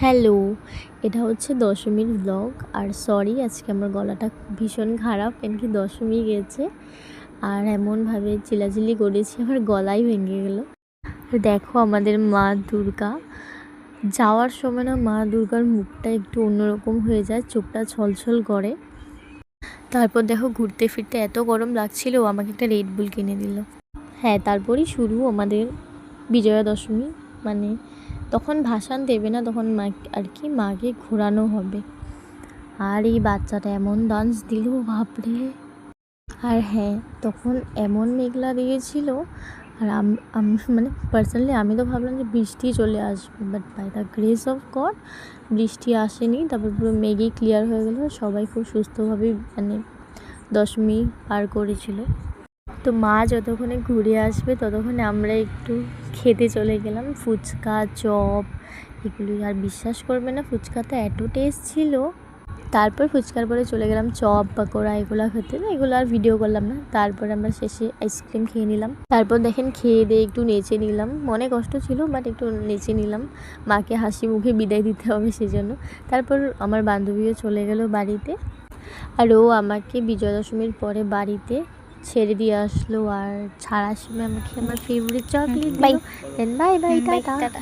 Hello, এটা হচ্ছে দশমীর ব্লগ। আর সরি, আজকে আমার গলাটা ভীষণ খারাপ, কেন কি দশমী গেছে আর এমনভাবে চিল্লাচিল্লি করেছি আমার গলাই ভেঙে গেল। দেখো আমাদের মা দুর্গা যাওয়ার সময় না, মা দুর্গার মুখটা একটু অন্যরকম হয়ে যায়, চোখটা ছলছল করে। তারপর দেখো ঘুরতে ফিরতে এত গরম লাগছিল, আমাকে একটা রেড বুল কিনে দিল। হ্যাঁ, তারপরই শুরু আমাদের বিজয়া দশমী। মানে তখন ভাসান দেবে না, তখন মা আর কি মাকে ঘোরানো হবে। আর এই বাচ্চাটা এমন ডান্স দিল, বাপরে! আর হ্যাঁ, তখন এমন মেঘলা দিয়েছিল। আর মানে পার্সোনালি আমি তো ভাবলাম যে বৃষ্টি চলে আসবে, but by the grace of God বৃষ্টি আসেনি। তারপর পুরো মেঘই ক্লিয়ার হয়ে গেল, সবাই খুব সুস্থভাবেই মানে দশমী পার করেছিল। তো মা যতক্ষণে ঘুরে আসবে ততক্ষণে আমরা একটু খেতে চলে গেলাম ফুচকা, চপ এগুলি। আর বিশ্বাস করবে না, ফুচকাতে এত টেস্ট ছিল। তারপর ফুচকার পরে চলে গেলাম চপ পাকোড়া এগুলো খেতে, না এগুলো আর ভিডিও করলাম না। তারপর আমরা শেষে আইসক্রিম খেয়ে নিলাম। তারপর দেখেন খেয়ে দিয়ে একটু নেচে নিলাম, মনে কষ্ট ছিল বাট একটু নেচে নিলাম, মাকে হাসি মুখে বিদায় দিতে হবে সেজন্য। তারপর আমার বান্ধবীও চলে গেল বাড়িতে, আর ও আমাকে বিজয়া দশমীর পরে বাড়িতে ছেড়ে দিয়ে আসলো। আর ছাড়ার সময় আমাকে আমার ফেভারিট চকলেট দিল। Bye bye, tata.